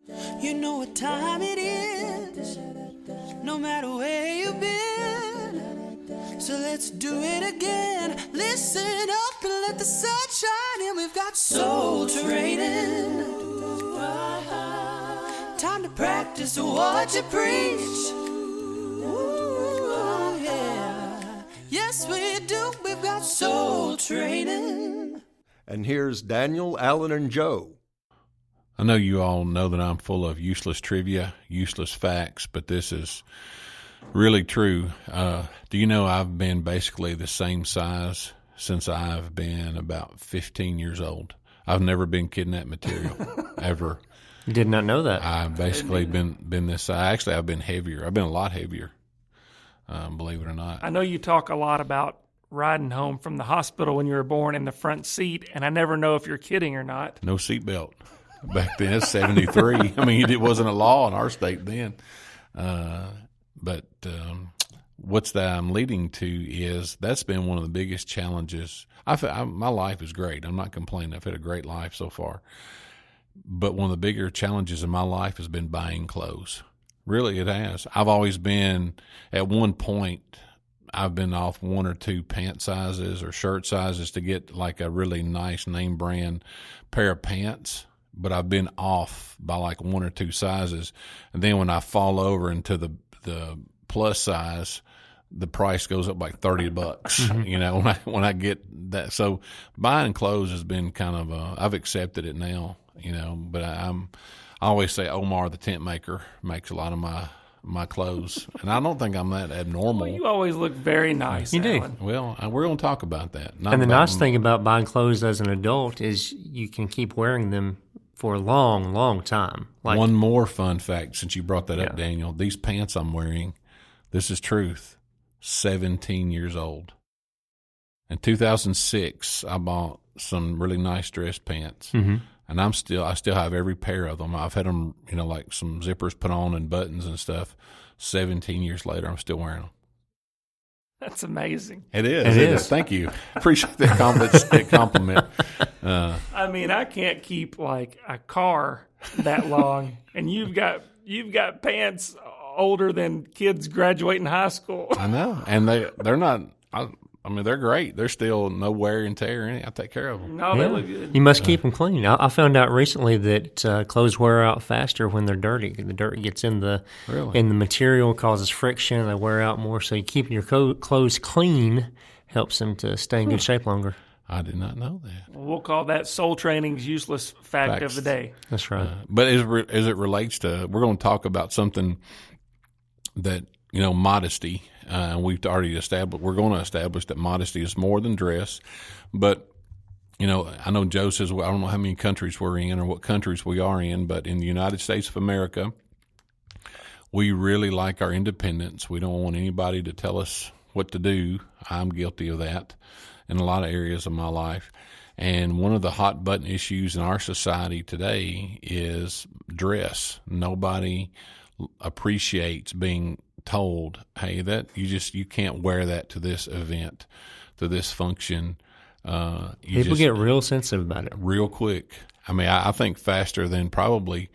You know what time it is, no matter where you've been. So let's do it again. Listen up and let the sun shine in. We've got soul training. Time to practice what you preach. Ooh, yeah. Yes, we do. We've got soul training. And here's Daniel, Alan, and Joe. I know you all know that I'm full of useless trivia, useless facts, but this is really true. Do you know I've been basically the same size since I've been about 15 years old? I've never been kidnapped material, ever. Did not know that. I've basically been this size. Actually, I've been heavier. I've been a lot heavier, believe it or not. I know you talk a lot about riding home from the hospital when you were born in the front seat, and I never know if you're kidding or not. No seatbelt. Back then, 73. I mean, it wasn't a law in our state then. But what's that I'm leading to is that's been one of the biggest challenges. My life is great. I'm not complaining. I've had a great life so far. But one of the bigger challenges in my life has been buying clothes. Really, it has. I've always been, at one point, I've been off one or two pant sizes or shirt sizes to get like a really nice name brand pair of pants. But I've been off by like one or two sizes. And then when I fall over into the plus size, the price goes up like $30, Mm-hmm. you know, when I get that. So buying clothes has been kind of, I've accepted it now, you know, but I always say Omar, the tent maker, makes a lot of my clothes. And I don't think I'm that abnormal. Well, you always look very nice, You do. Alan. Well, we're going to talk about that. Not And the about nice thing about buying clothes as an adult is you can keep wearing them for a long, long time. Like, one more fun fact, since you brought that up, Yeah. Daniel. These pants I'm wearing, this is truth, 17 years old. In 2006, I bought some really nice dress pants, and I still have every pair of them. I've had them, you know, like some zippers put on and buttons and stuff. 17 years later, I'm still wearing them. That's amazing. It is. It is. Thank you. Appreciate that compliment. I mean, I can't keep like a car that long, and you've got pants older than kids graduating high school. I know, and they're not. I mean, they're great. They're still no wear and tear. I take care of them. No, they look good. You must keep them clean. I found out recently that clothes wear out faster when they're dirty. The dirt gets in the material, causes friction. They wear out more. So you keeping your clothes clean helps them to stay in good shape longer. I did not know that. We'll call that Soul Training's useless fact of the day. That's right. But as it relates to, we're going to talk about something that, you know, modesty. We've already established, we're going to establish that modesty is more than dress. But, you know, I know Joe says, well, I don't know how many countries we're in or what countries we are in, but in the United States of America, we really like our independence. We don't want anybody to tell us what to do. I'm guilty of that in a lot of areas of my life. And one of the hot button issues in our society today is dress. Nobody appreciates being told, hey, that you can't wear that to this event, to this function. People get real sensitive about it. Real quick. I mean, I think faster than probably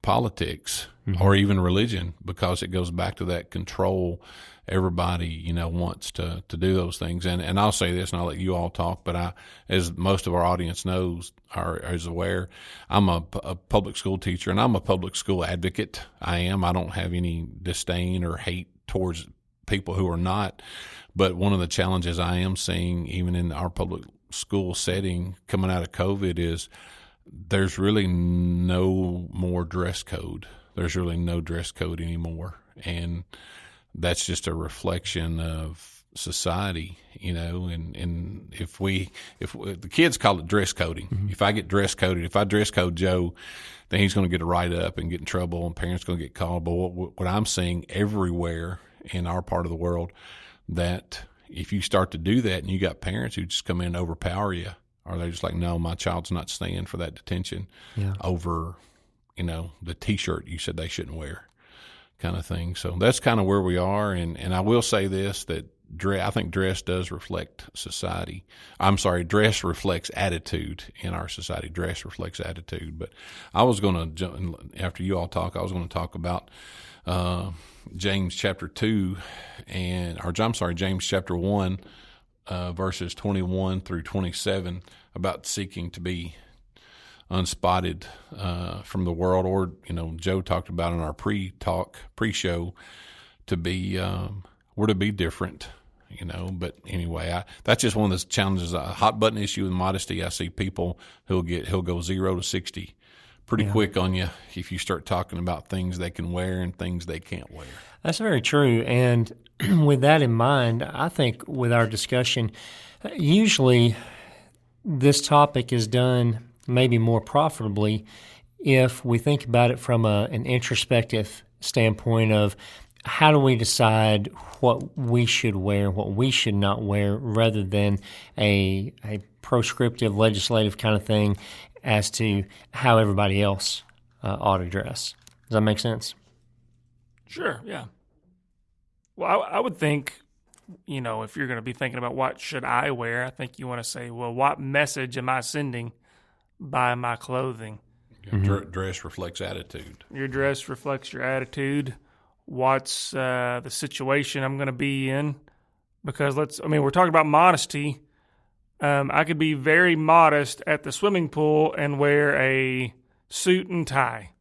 politics or even religion, because it goes back to that control. Everybody, you know, wants to do those things. And I'll say this, and I'll let you all talk, but as most of our audience knows or is aware, I'm a public school teacher, and I'm a public school advocate. I don't have any disdain or hate towards people who are not. But one of the challenges I am seeing, even in our public school setting coming out of COVID, is there's really no more dress code. There's really no dress code anymore. And that's just a reflection of society, you know, and if the kids call it dress coding. Mm-hmm. If I get dress coded, if I dress code Joe, then he's going to get a write up and get in trouble, and parents going to get called. But what I'm seeing everywhere in our part of the world, that if you start to do that and you got parents who just come in and overpower you, or they're just like, no, my child's not staying for that detention over, you know, the T-shirt you said they shouldn't wear, kind of thing. So that's kind of where we are. And I will say this, that I think dress does reflect society. I'm sorry, dress reflects attitude in our society. Dress reflects attitude. But I was going to, after you all talk, I was going to talk about James chapter 2 James chapter 1, verses 21 through 27, about seeking to be unspotted from the world, or Joe talked about in our pre-show to be we're to be different, But anyway, that's just one of the challenges. A hot button issue with modesty. I see people he'll go 0 to 60 pretty quick on you if you start talking about things they can wear and things they can't wear. That's very true. And with that in mind, I think with our discussion, usually this topic is done maybe more profitably if we think about it from an introspective standpoint of how do we decide what we should wear, what we should not wear, rather than a proscriptive legislative kind of thing as to how everybody else ought to dress. Does that make sense? Sure, yeah. Well, I would think, if you're going to be thinking about what should I wear, I think you want to say, well, what message am I sending by my clothing? Dress reflects attitude. Your dress reflects your attitude. What's the situation I'm going to be in? Because we're talking about modesty. I could be very modest at the swimming pool and wear a suit and tie,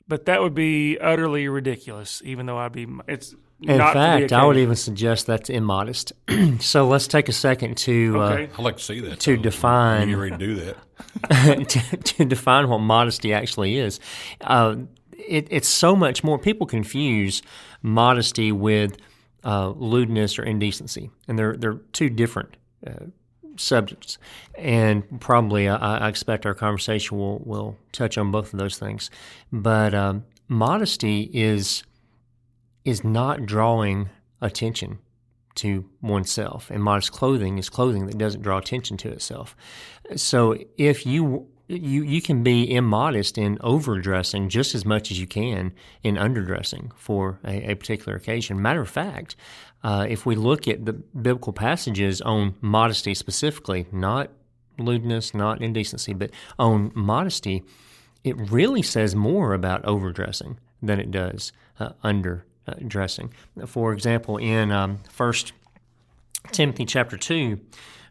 but that would be utterly ridiculous. Even though it's in not fact, I would even suggest that's immodest. So let's take a second to I'd like to see that to define. You're ready to do that. to define what modesty actually is. It's so much more. People confuse modesty with lewdness or indecency, and they're two different subjects. And probably I expect our conversation will touch on both of those things. But modesty is not drawing attention to oneself, and modest clothing is clothing that doesn't draw attention to itself. So if you can be immodest in overdressing just as much as you can in underdressing for a particular occasion. Matter of fact, if we look at the biblical passages on modesty specifically, not lewdness, not indecency, but on modesty, it really says more about overdressing than it does underdressing. For example, in 1 Timothy chapter 2,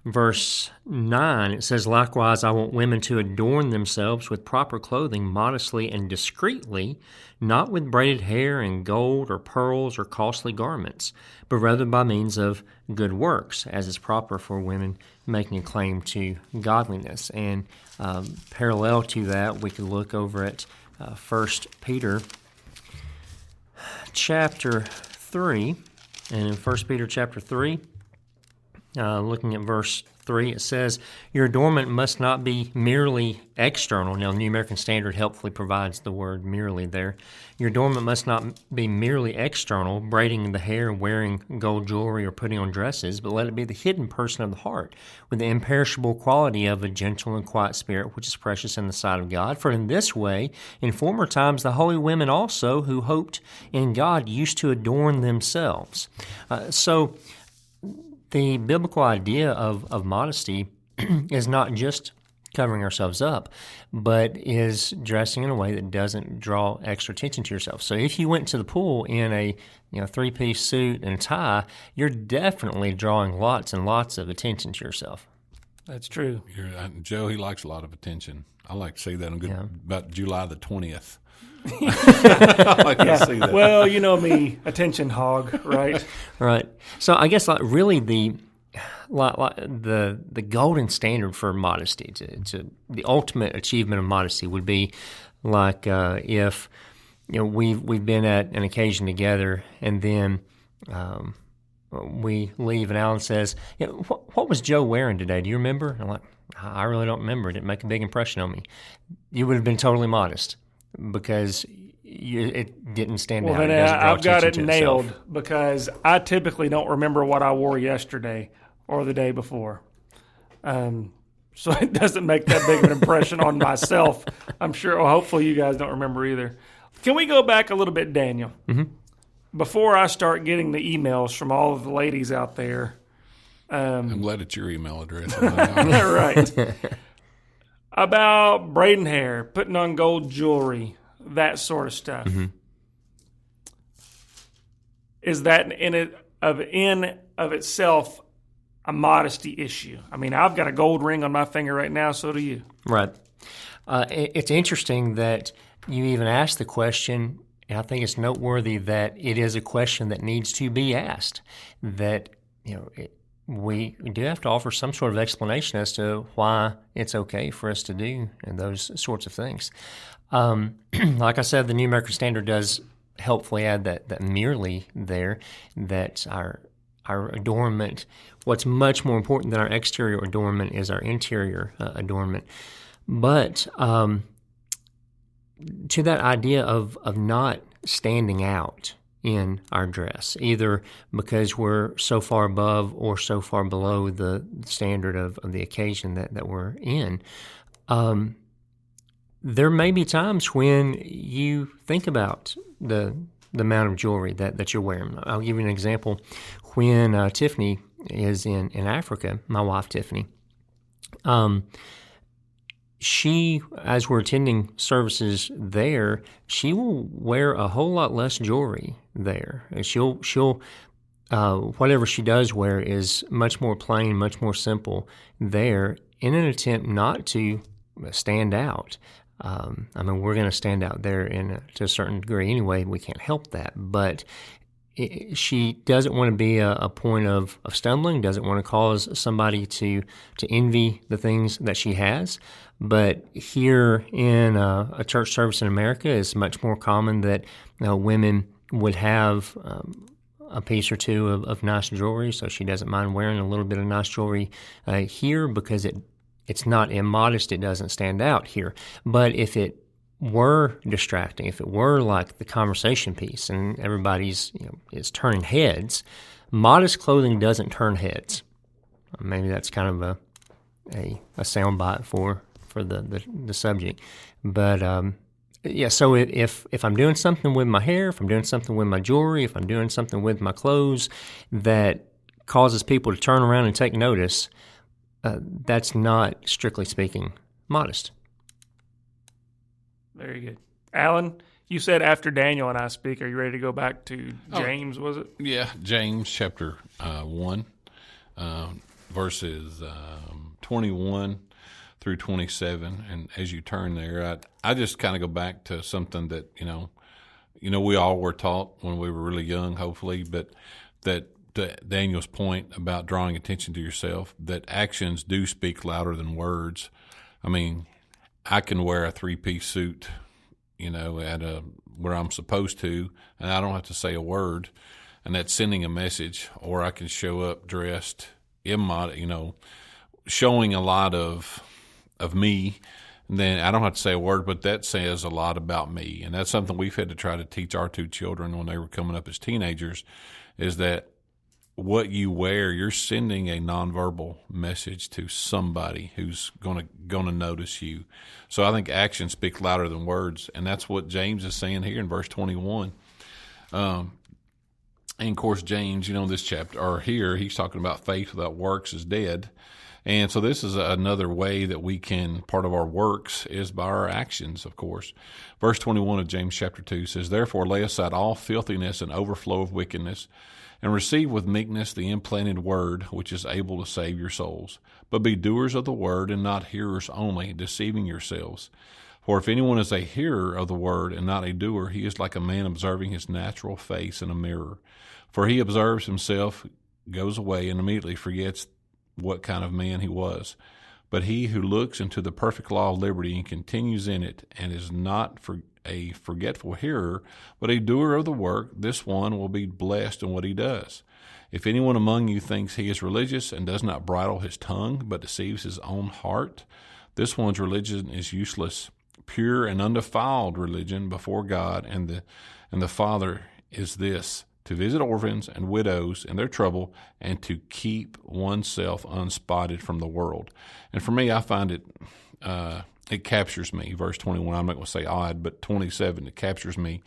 Verse 9, it says, "Likewise, I want women to adorn themselves with proper clothing, modestly and discreetly, not with braided hair and gold or pearls or costly garments, but rather by means of good works, as is proper for women making a claim to godliness." And parallel to that, we could look over at 1 Peter chapter 3. And in 1 Peter chapter 3, looking at verse 3, it says, "Your adornment must not be merely external." Now, the New American Standard helpfully provides the word merely there. "Your adornment must not be merely external, braiding the hair, wearing gold jewelry, or putting on dresses, but let it be the hidden person of the heart, with the imperishable quality of a gentle and quiet spirit, which is precious in the sight of God. For in this way, in former times, the holy women also, who hoped in God, used to adorn themselves." So the biblical idea of modesty is not just covering ourselves up, but is dressing in a way that doesn't draw extra attention to yourself. So if you went to the pool in a three-piece suit and tie, you're definitely drawing lots and lots of attention to yourself. That's true. Joe, he likes a lot of attention. I like to see that about July the 20th. I like to see that. Well, you know me, attention hog, right? Right. So I guess really the golden standard for modesty, to the ultimate achievement of modesty, would be like if we've been at an occasion together, and then we leave, and Alan says, "What was Joe wearing today? Do you remember?" And I'm like, "I really don't remember. It didn't make a big impression on me." You would have been totally modest, because it didn't stand out. Well, then I've got it nailed, because I typically don't remember what I wore yesterday or the day before. So it doesn't make that big of an impression on myself. I'm sure, hopefully you guys don't remember either. Can we go back a little bit, Daniel? Mm-hmm. before I start getting the emails from all of the ladies out there, I'm glad it's your email address. right, about braiding hair, putting on gold jewelry, that sort of stuff. Mm-hmm. Is that in of itself a modesty issue? I mean, I've got a gold ring on my finger right now, so do you. Right. It's interesting that you even asked the question, and I think it's noteworthy that it is a question that needs to be asked. That we do have to offer some sort of explanation as to why it's okay for us to do and those sorts of things. Like I said, the New American Standard does helpfully add that merely there, that our adornment, what's much more important than our exterior adornment is our interior adornment. But to that idea of not standing out in our dress, either because we're so far above or so far below the standard of the occasion that we're in, there may be times when you think about the amount of jewelry that you're wearing. I'll give you an example. When Tiffany is in Africa, my wife Tiffany, she, as we're attending services there, she will wear a whole lot less jewelry there. And she'll whatever she does wear is much more plain, much more simple there, in an attempt not to stand out. I mean, we're going to stand out there to a certain degree anyway. We can't help that. But she doesn't want to be a point of stumbling, doesn't want to cause somebody to envy the things that she has. But here in a church service in America, it's much more common that women would have a piece or two of nice jewelry, so she doesn't mind wearing a little bit of nice jewelry here because it's not immodest, it doesn't stand out here. But if it were distracting, if it were like the conversation piece and everybody's is turning heads, modest clothing doesn't turn heads. Maybe that's kind of a soundbite for the subject. But so if I'm doing something with my hair, if I'm doing something with my jewelry, if I'm doing something with my clothes that causes people to turn around and take notice, that's not, strictly speaking, modest. Very good. Alan, you said after Daniel and I speak, are you ready to go back to James, was it? Yeah, James chapter 1, verses 21 through 27. And as you turn there, I just kind of go back to something that, we all were taught when we were really young, hopefully, but that Daniel's point about drawing attention to yourself, that actions do speak louder than words. I mean, I can wear a 3-piece suit, where I'm supposed to, and I don't have to say a word, and that's sending a message. Or I can show up dressed showing a lot of me, and then I don't have to say a word, but that says a lot about me. And that's something we've had to try to teach our 2 children when they were coming up as teenagers, is that what you wear, you're sending a nonverbal message to somebody who's gonna notice you. So I think actions speak louder than words, and that's what James is saying here in verse 21. And of course, James, this chapter, or here, he's talking about faith without works is dead. And so this is another way that we can, part of our works is by our actions, of course. Verse 21 of James chapter 2 says, "Therefore lay aside all filthiness and overflow of wickedness, and receive with meekness the implanted word, which is able to save your souls. But be doers of the word, and not hearers only, deceiving yourselves. For if anyone is a hearer of the word and not a doer, he is like a man observing his natural face in a mirror. For he observes himself, goes away, and immediately forgets what kind of man he was. But he who looks into the perfect law of liberty and continues in it, and is not a forgetful hearer, but a doer of the work, this one will be blessed in what he does. If anyone among you thinks he is religious and does not bridle his tongue, but deceives his own heart, this one's religion is useless. Pure and undefiled religion before God and the Father is this: to visit orphans and widows in their trouble, and to keep oneself unspotted from the world." And for me, I find it captures me. Verse 21, I'm not going to say odd, but 27, it captures me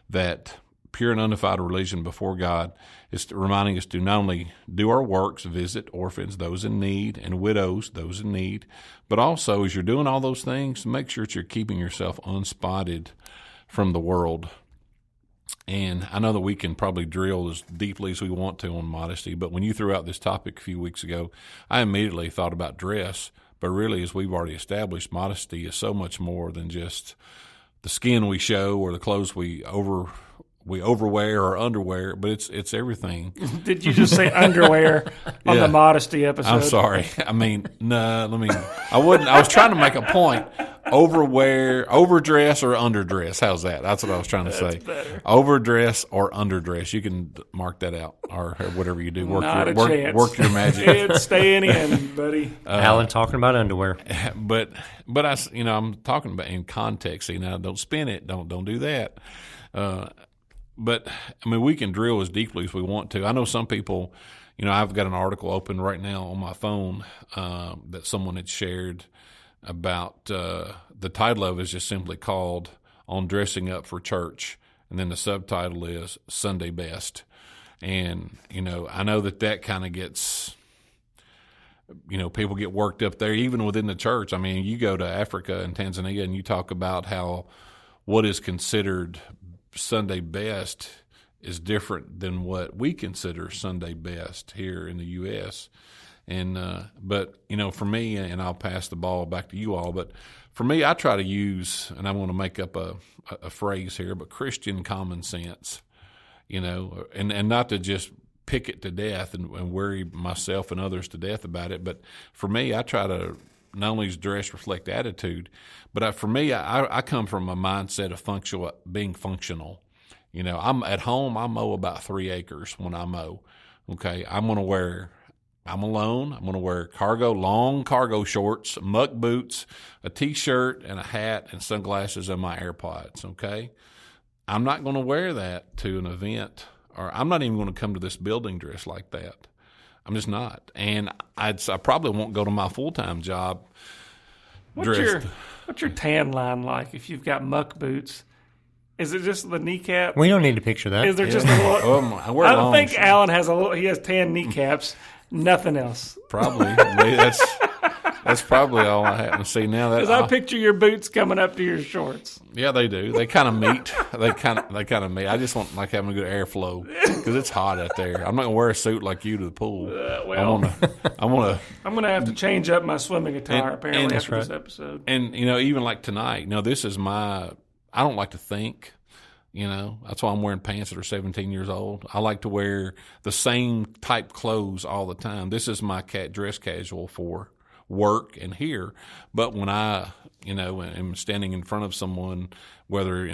that pure and undefiled religion before God. It's reminding us to not only do our works, visit orphans, those in need, and widows, those in need, but also as you're doing all those things, make sure that you're keeping yourself unspotted from the world. And I know that we can probably drill as deeply as we want to on modesty, but when you threw out this topic a few weeks ago, I immediately thought about dress. But really, as we've already established, modesty is so much more than just the skin we show or the clothes we overwear or underwear, but it's everything. Did you just say underwear on the modesty episode? I'm sorry. I mean, I wouldn't. I was trying to make a point. Overdress or underdress. How's that? That's what I was trying to say. Better. Overdress or underdress. You can mark that out or whatever you do. Work your magic. It's staying in, buddy. Alan talking about underwear. But I'm talking about in context. Don't spin it. Don't do that. But I mean, we can drill as deeply as we want to. I know some people. I've got an article open right now on my phone that someone had shared about the title of it is just simply called "On Dressing Up for Church," and then the subtitle is "Sunday Best." And I know that kind of gets people get worked up there even within the church. I mean, you go to Africa and Tanzania and you talk about how what is considered Sunday best is different than what we consider Sunday best here in the U.S. And but for me, and I'll pass the ball back to you all, but for me, I try to use, and I'm going to make up a phrase here, but Christian common sense, and not to just pick it to death and worry myself and others to death about it. But for me, I try to not only does dress reflect attitude, but for me, I come from a mindset of being functional. I'm at home, I mow about 3 acres when I mow. Okay, I'm alone. I'm going to wear long cargo shorts, muck boots, a T-shirt, and a hat, and sunglasses and my AirPods, okay? I'm not going to wear that to an event, or I'm not even going to come to this building dressed like that. I'm just not. And I probably won't go to my full-time job dressed. What's your tan line like if you've got muck boots? Is it just the kneecap? We don't need to picture that. Is there just a little? I don't think shorts. Alan has he has tan kneecaps. Nothing else. Probably. That's probably all I happen to see now. Because I picture your boots coming up to your shorts. Yeah, they do. They kind of meet. They kind of meet. I just want having a good airflow because it's hot out there. I'm not gonna wear a suit like you to the pool. I'm gonna have to change up my swimming attire apparently after this episode. And even like tonight. This is I don't like to think. That's why I'm wearing pants that are 17 years old. I like to wear the same type clothes all the time. This is my dress casual for work and here. But when I, am standing in front of someone, whether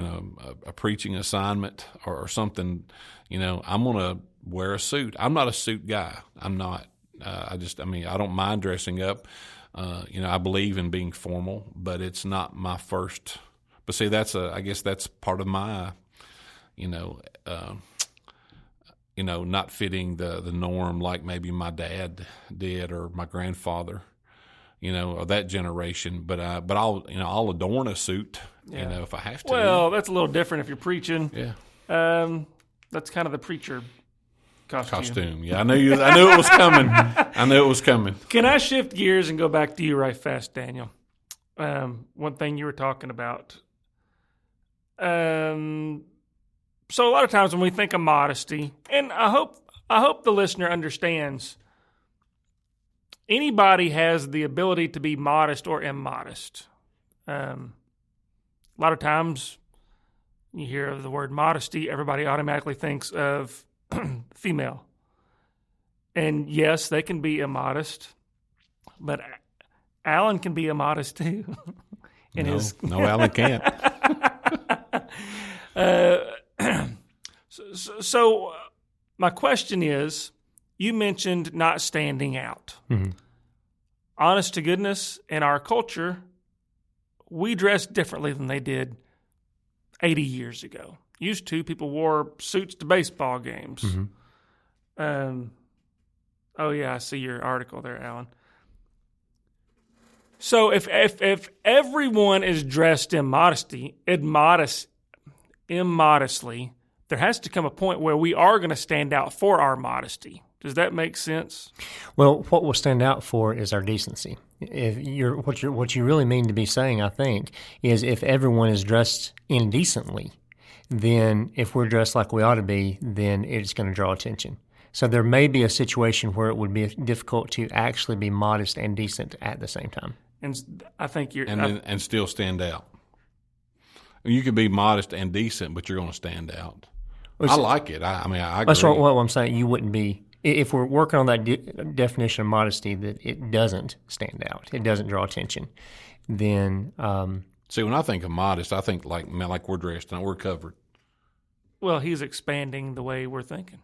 a preaching assignment or something, I'm going to wear a suit. I'm not a suit guy. I'm not. I don't mind dressing up. I believe in being formal, but it's not my first. But see, I guess that's part of my. Not fitting the norm like maybe my dad did or my grandfather, or that generation. But I'll adorn a suit, if I have to. Well, that's a little different if you're preaching. Yeah. That's kind of the preacher costume. Yeah, I knew it was coming. I knew it was coming. Can I shift gears and go back to you right fast, Daniel? One thing you were talking about. So a lot of times when we think of modesty, and I hope the listener understands, anybody has the ability to be modest or immodest. A lot of times you hear the word modesty, everybody automatically thinks of female. And yes, they can be immodest, but Alan can be immodest too. No, Alan can't. So my question is, you mentioned not standing out. Mm-hmm. Honest to goodness, in our culture, we dress differently than they did 80 years ago. Used to, people wore suits to baseball games. Mm-hmm. Oh yeah, I see your article there, Alan. So if immodestly, there has to come a point where we are going to stand out for our modesty. Does that make sense? Well, what we'll stand out for is our decency. If what you really mean to be saying, I think, is if everyone is dressed indecently, then if we're dressed like we ought to be, then it's going to draw attention. So there may be a situation where it would be difficult to actually be modest and decent at the same time. And I think you're and still stand out. You could be modest and decent, but you're going to stand out. I like it. I agree. That's what I'm saying. You wouldn't be, if we're working on that definition of modesty, that it doesn't stand out, it doesn't draw attention, then... See, when I think of modest, I think like we're dressed and we're covered. Well, he's expanding the way we're thinking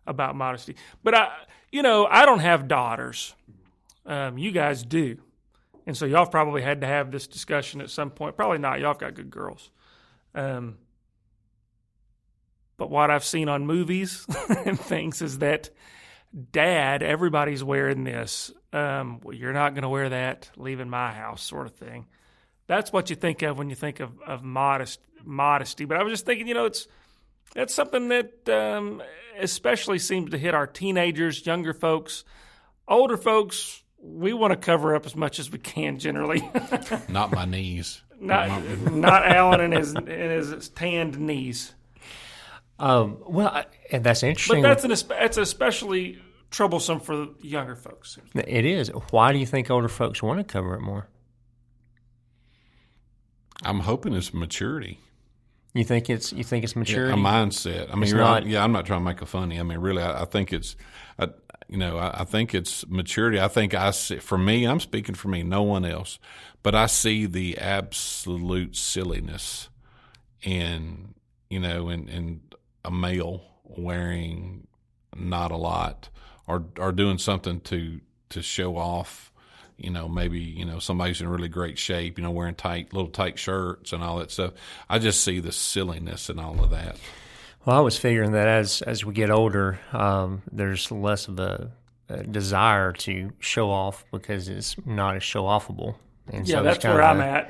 about modesty. But I don't have daughters. You guys do. And so y'all probably had to have this discussion at some point. Probably not. Y'all have got good girls. But what I've seen on movies and things is that, Dad, everybody's wearing this. Well, you're not going to wear that, leaving my house, sort of thing. That's what you think of when you think of modesty. But I was just thinking, that's something that especially seems to hit our teenagers, younger folks. Older folks, we want to cover up as much as we can generally. Not my knees. Not Alan and his tanned knees. Well, and that's interesting. But that's especially troublesome for younger folks. It is. Why do you think older folks want to cover it more? I'm hoping it's maturity. You think it's maturity? A mindset. I mean, I'm not trying to make a funny. I mean, really, I think it's, I think it's maturity. I think for me, I'm speaking for me, no one else, but I see the absolute silliness in a male wearing not a lot or doing something to show off. Maybe, somebody's in really great shape, wearing little tight shirts and all that stuff. I just see the silliness and all of that. Well, I was figuring that as we get older, there's less of a desire to show off because it's not as show-offable. And yeah, so that's where I'm at.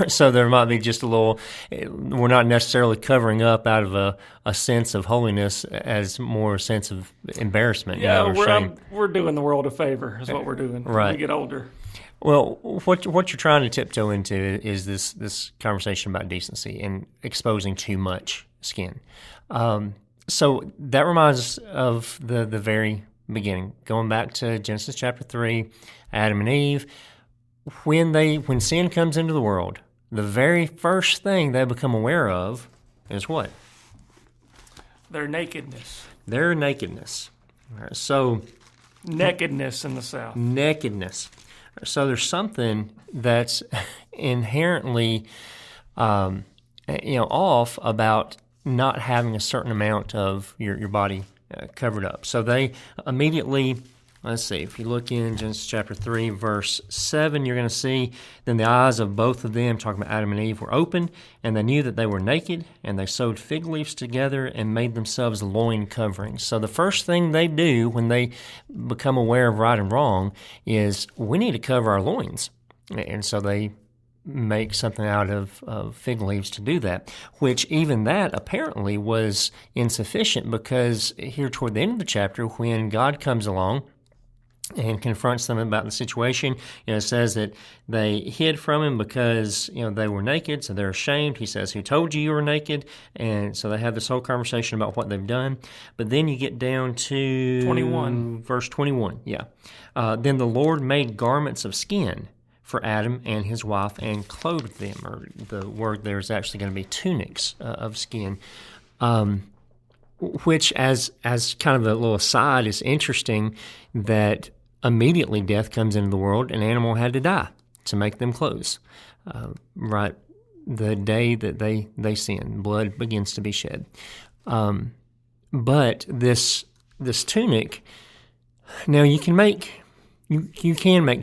So there might be just a little, we're not necessarily covering up out of a sense of holiness as more a sense of embarrassment. Yeah, or shame. We're doing the world a favor is what we're doing right. When we get older. Well, what you're trying to tiptoe into is this conversation about decency and exposing too much skin. So that reminds us of the very beginning, going back to Genesis chapter 3, Adam and Eve. When sin comes into the world, the very first thing they become aware of is what? Their nakedness. Their nakedness. All right, so nakedness in the South. Nakedness. So there's something that's inherently, off about not having a certain amount of your body covered up. So they immediately. Let's see, if you look in Genesis chapter 3, verse 7, you're going to see, then the eyes of both of them, talking about Adam and Eve, were open, and they knew that they were naked, and they sewed fig leaves together and made themselves loin coverings. So the first thing they do when they become aware of right and wrong is, we need to cover our loins. And so they make something out of fig leaves to do that, which even that apparently was insufficient, because here toward the end of the chapter, when God comes along and confronts them about the situation, it says that they hid from him because they were naked, so they're ashamed. He says, "Who told you were naked?" And so they have this whole conversation about what they've done. But then you get down to 21, verse 21. Yeah, then the Lord made garments of skin for Adam and his wife and clothed them. Or the word there is actually going to be tunics of skin. Which, as kind of a little aside, is interesting that immediately death comes into the world. An animal had to die to make them clothes. Right, the day that they sin, blood begins to be shed. But this tunic, now you can make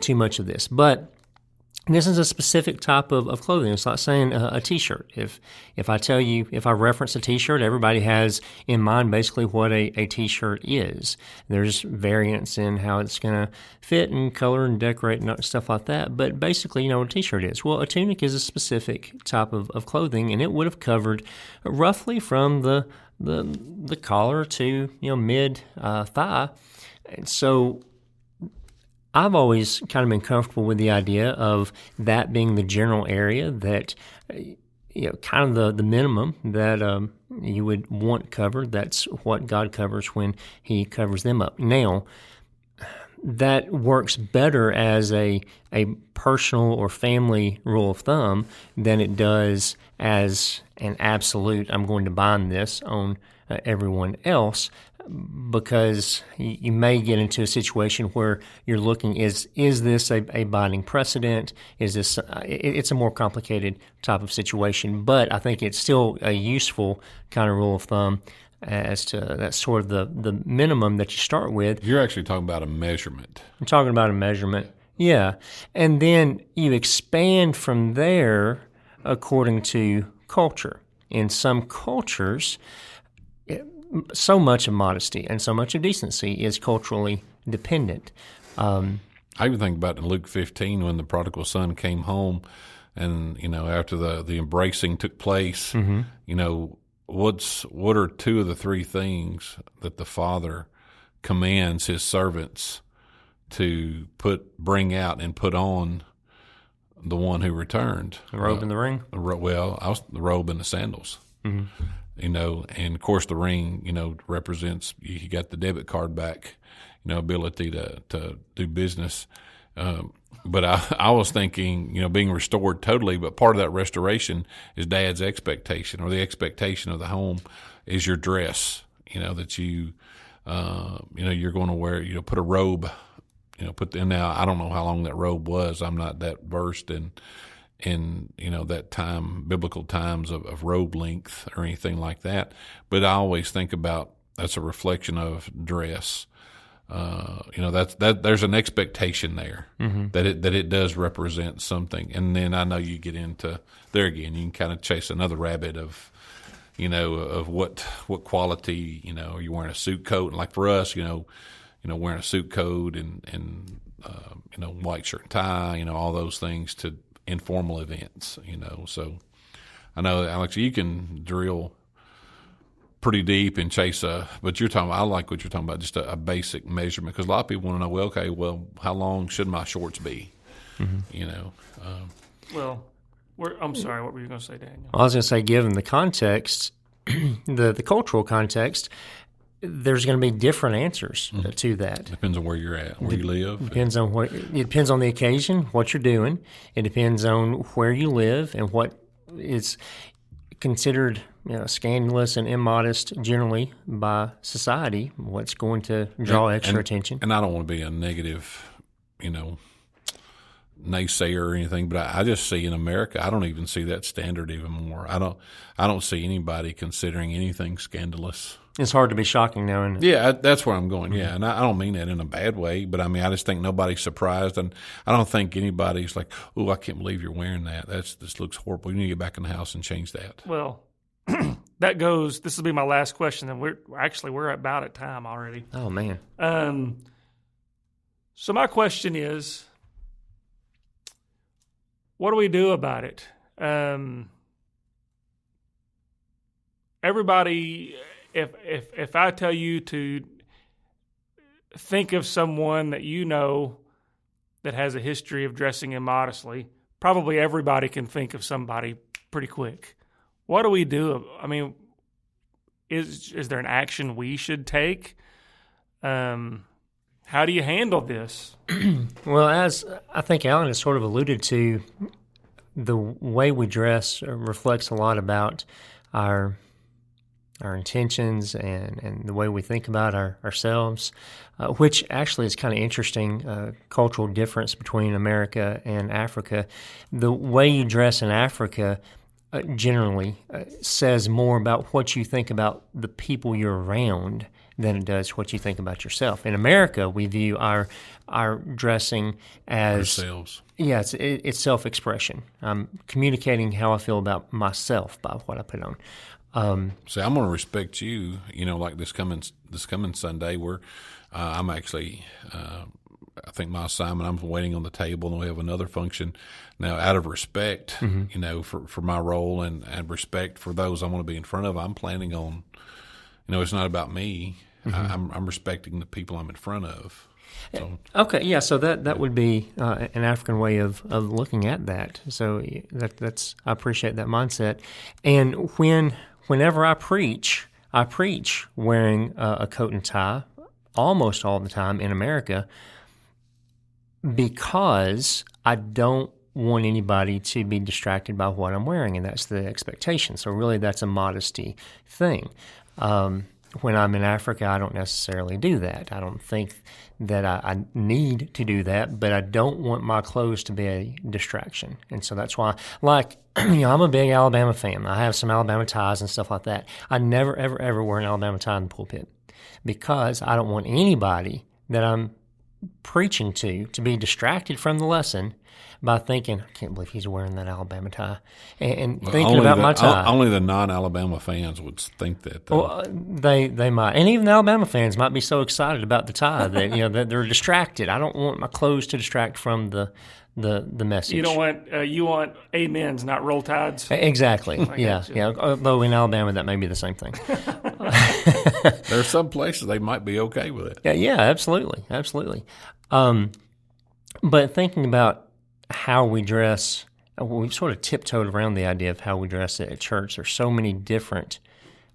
too much of this, but This is a specific type of clothing. It's like saying a T-shirt. If I reference a T-shirt, everybody has in mind basically what a T-shirt is. There's variance in how it's going to fit and color and decorate and stuff like that. But basically, you know what a T-shirt is. Well, a tunic is a specific type of clothing, and it would have covered roughly from the collar to mid thigh. And so I've always kind of been comfortable with the idea of that being the general area that, kind of the minimum that you would want covered. That's what God covers when He covers them up. Now, that works better as a personal or family rule of thumb than it does as an absolute, I'm going to bind this on everyone else, because you may get into a situation where you're looking, is this a binding precedent? Is this it's a more complicated type of situation, but I think it's still a useful kind of rule of thumb as to that's sort of the minimum that you start with. You're actually talking about a measurement. I'm talking about a measurement, yeah. And then you expand from there according to culture. In some cultures, so much of modesty and so much of decency is culturally dependent. I even think about in Luke 15 when the prodigal son came home, and after the embracing took place, what are two of the three things that the father commands his servants to bring out and put on the one who returned? The robe and the ring? The robe and the sandals. Mm-hmm. And of course the ring, represents you got the debit card back, ability to do business. But I was thinking, being restored totally, but part of that restoration is Dad's expectation, or the expectation of the home is your dress, that you're going to wear, put a robe, now I don't know how long that robe was. I'm not that versed in that time, biblical times of robe length or anything like that. But I always think about that's a reflection of dress. There's an expectation there that it does represent something. And then I know you get into there again, you can kind of chase another rabbit of what quality, are you wearing a suit coat? And like for us, wearing a suit coat and white shirt and tie, all those things to informal events, So I know, Alex, you can drill pretty deep and chase but I like what you're talking about, just a basic measurement, because a lot of people want to know, how long should my shorts be? I'm sorry, what were you going to say, Daniel? I was going to say, given the context, the cultural context, there's going to be different answers to that. Depends on where you're at, where you live. It depends on the occasion, what you're doing. It depends on where you live and what is considered scandalous and immodest generally by society. What's going to draw extra attention? And I don't want to be a negative, naysayer or anything, but I just see in America, I don't even see that standard even more. I don't see anybody considering anything scandalous. It's hard to be shocking now, isn't it? Yeah, that's where I'm going. Yeah, and I don't mean that in a bad way, but I just think nobody's surprised, and I don't think anybody's like, "Oh, I can't believe you're wearing that. This looks horrible. You need to get back in the house and change that." Well, this will be my last question, and we're about at time already. Oh man. So my question is, what do we do about it? Everybody. If I tell you to think of someone that that has a history of dressing immodestly, probably everybody can think of somebody pretty quick. What do we do? Is there an action we should take? How do you handle this? Well, as I think Alan has sort of alluded to, the way we dress reflects a lot about our intentions and the way we think about ourselves, which actually is kind of interesting, cultural difference between America and Africa. The way you dress in Africa generally says more about what you think about the people you're around than it does what you think about yourself. In America, we view our dressing as Ourselves. Yeah, it's self-expression. I'm communicating how I feel about myself by what I put on. See, I'm going to respect you. Like this coming Sunday, where I'm actually. I think my assignment, I'm waiting on the table, and we have another function. Now, out of respect, for my role and respect for those I want to be in front of, I'm planning on, it's not about me. I'm respecting the people I'm in front of. So. Okay, yeah, so that would be an African way of looking at that. So that's I appreciate that mindset. And whenever I preach wearing a coat and tie almost all the time in America, because I don't want anybody to be distracted by what I'm wearing, and that's the expectation. So really that's a modesty thing. When I'm in Africa, I don't necessarily do that. I don't think that I need to do that, but I don't want my clothes to be a distraction. And so that's why, I'm a big Alabama fan. I have some Alabama ties and stuff like that. I never, ever, ever wear an Alabama tie in the pulpit because I don't want anybody that I'm preaching to be distracted from the lesson by thinking, I can't believe he's wearing that Alabama tie, and thinking about my tie. Only the non-Alabama fans would think that. Well, they might, and even the Alabama fans might be so excited about the tie that that they're distracted. I don't want my clothes to distract from the message. You don't want you want amens, not roll tides. Exactly. Yeah. Although in Alabama that may be the same thing. There are some places they might be okay with it. Yeah, absolutely. But thinking about how we dress, we've sort of tiptoed around the idea of how we dress at church. There's so many different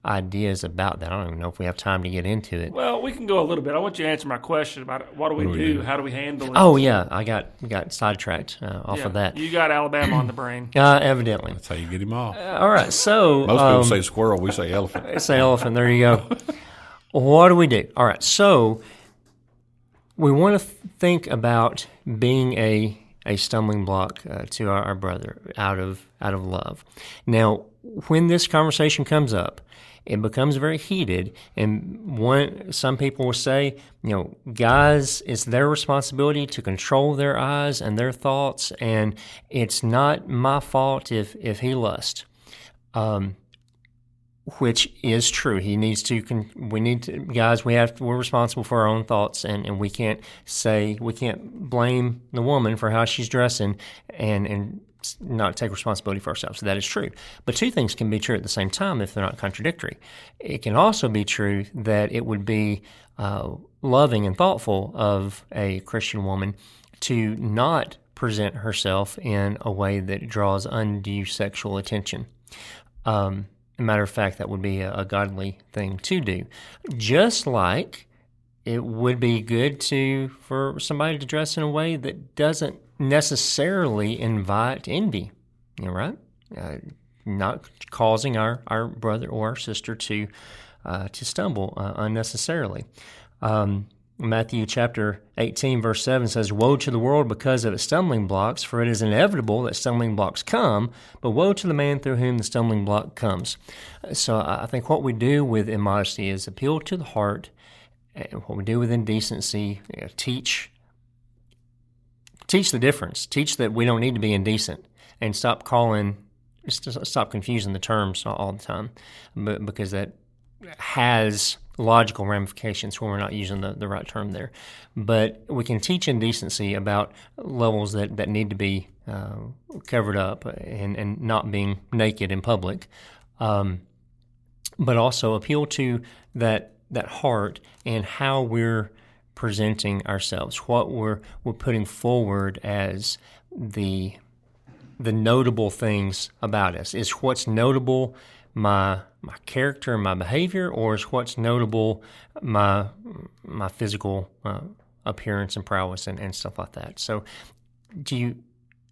ideas about that. I don't even know if we have time to get into it. Well, we can go a little bit. I want you to answer my question about what do we do? How do we handle it? Oh, yeah. I got sidetracked off of that. You got Alabama on the brain. Evidently. That's how you get him off. All right. So most people say squirrel. We say elephant. I say elephant. There you go. What do we do? All right. So we want to think about being a stumbling block to our brother out of love. Now, when this conversation comes up, it becomes very heated, and some people will say, guys, it's their responsibility to control their eyes and their thoughts, and it's not my fault if he lusts. Which is true. He needs to. Guys. We're responsible for our own thoughts, and we can't blame the woman for how she's dressing, and not take responsibility for ourselves. So that is true. But two things can be true at the same time if they're not contradictory. It can also be true that it would be loving and thoughtful of a Christian woman to not present herself in a way that draws undue sexual attention. Matter of fact, that would be a godly thing to do. Just like it would be good for somebody to dress in a way that doesn't necessarily invite envy, right? Not causing our brother or our sister to stumble unnecessarily. Matthew chapter 18, verse 7 says, "Woe to the world because of its stumbling blocks, for it is inevitable that stumbling blocks come, but woe to the man through whom the stumbling block comes." So I think what we do with immodesty is appeal to the heart, and what we do with indecency, teach the difference. Teach that we don't need to be indecent, and stop confusing the terms all the time, because that has logical ramifications when we're not using the right term there. But we can teach indecency about levels that need to be covered up and not being naked in public, but also appeal to that heart and how we're presenting ourselves, what we're putting forward as the notable things about us. Is what's notable my character and my behavior, or is what's notable my physical appearance and prowess and stuff like that? So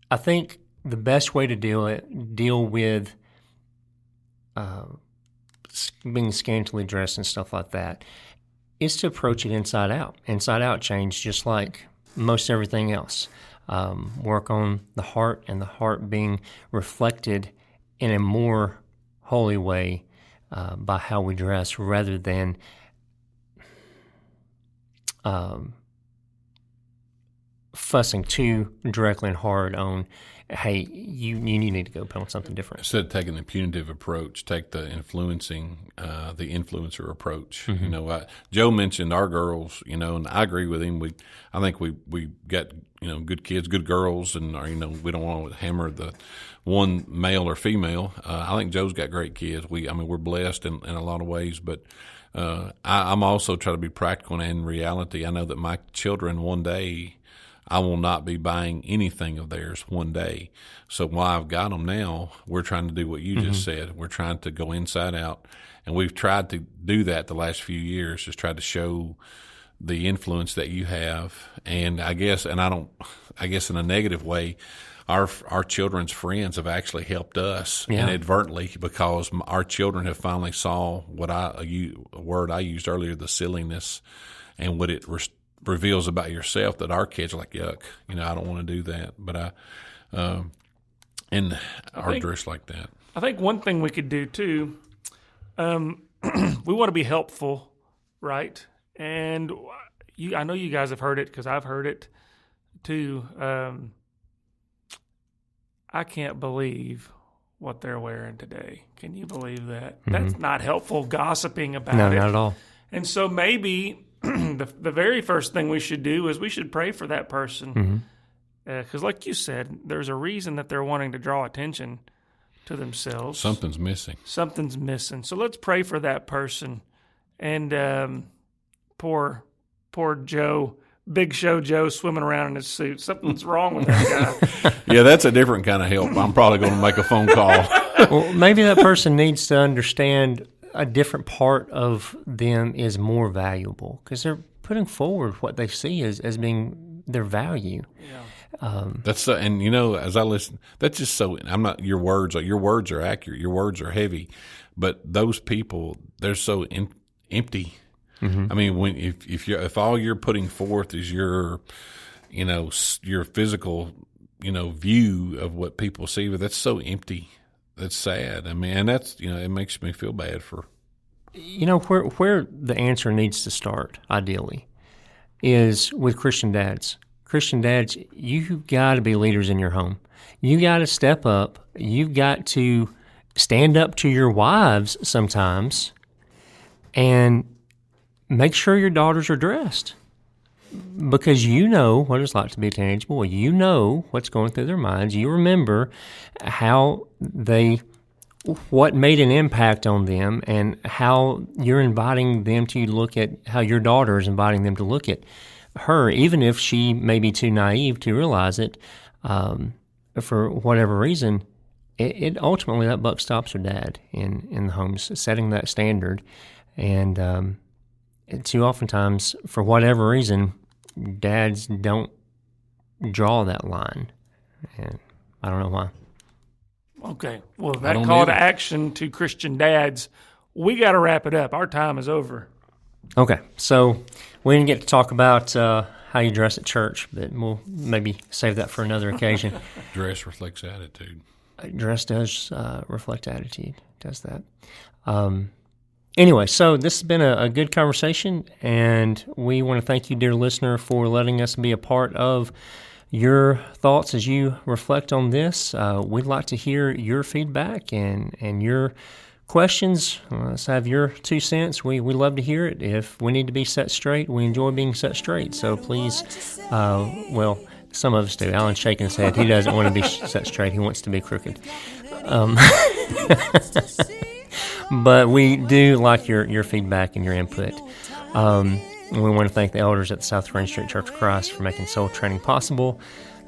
I think the best way to deal with being scantily dressed and stuff like that is to approach it inside out. Inside out change, just like most everything else. Work on the heart, and the heart being reflected in a more holy way by how we dress, rather than fussing too directly and hard on, hey, you need to go put on something different. Instead of taking the punitive approach, take the the influencer approach. Mm-hmm. Joe mentioned our girls, and I agree with him. I think we got good kids, good girls, and we don't want to hammer the one male or female. I think Joe's got great kids. We're blessed in a lot of ways, but I'm also trying to be practical, and in reality, I know that my children one day, I will not be buying anything of theirs one day. So while I've got them now, we're trying to do what you just said. We're trying to go inside out, and we've tried to do that the last few years, just try to show the influence that you have. And I guess in a negative way, our children's friends have actually helped us inadvertently, because our children have finally saw what a word I used earlier, the silliness, and what it reveals about yourself, that our kids are like, yuck, I don't want to do that. But are dressed like that. I think one thing we could do too, we want to be helpful, right? And I know you guys have heard it, because I've heard it too. I can't believe what they're wearing today. Can you believe that? Mm-hmm. That's not helpful gossiping about it. No, not at all. And so maybe the very first thing we should do is we should pray for that person. Because like you said, there's a reason that they're wanting to draw attention to themselves. Something's missing. So let's pray for that person. And poor Joe, Big Show Joe, swimming around in his suit. Something's wrong with that guy. Yeah, that's a different kind of help. I'm probably going to make a phone call. Well, maybe that person needs to understand a different part of them is more valuable, because they're putting forward what they see as being their value. Yeah. That's and as I listen, that's just so. I'm not. Your words are accurate. Your words are heavy, but those people, they're so empty. I mean, if all you're putting forth is your physical, view of what people see, but that's so empty. That's sad. I mean, and that's, it makes me feel bad for. Where the answer needs to start, ideally, is with Christian dads. Christian dads, you got to be leaders in your home. You got to step up. You've got to stand up to your wives sometimes, and make sure your daughters are dressed, because you know what it's like to be a teenage boy. You know what's going through their minds. You remember what made an impact on them, and how you're inviting them to look at how your daughter is inviting them to look at her, even if she may be too naive to realize it for whatever reason. It ultimately, that buck stops with dad in the homes, setting that standard. And too oftentimes, for whatever reason, dads don't draw that line, and I don't know why. Okay, well, that call to action to Christian dads, we got to wrap it up. Our time is over. Okay, so we didn't get to talk about how you dress at church, but we'll maybe save that for another occasion. Dress reflects attitude. Dress does reflect attitude, does that. Anyway, so this has been a good conversation, and we want to thank you, dear listener, for letting us be a part of your thoughts as you reflect on this. We'd like to hear your feedback and your questions. Let's have your 2 cents. We love to hear it. If we need to be set straight, we enjoy being set straight. So please, some of us do. Alan's shaking his head. He doesn't want to be set straight. He wants to be crooked. But we do like your feedback and your input. We want to thank the elders at the South Range Street Church of Christ for making soul training possible.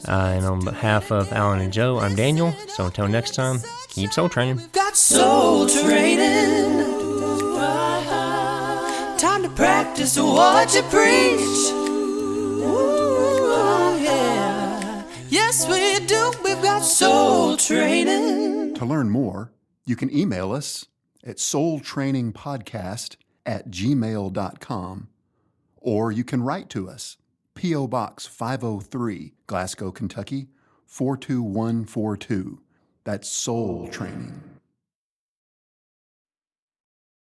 And on behalf of Alan and Joe, I'm Daniel. So until next time, keep soul training. We've got soul training. Time to practice what you preach. Ooh, yeah. Yes, we do. We've got soul training. To learn more, you can email us at soultrainingpodcast@gmail.com, or you can write to us, P.O. Box 503, Glasgow, Kentucky, 42142. That's Soul Training.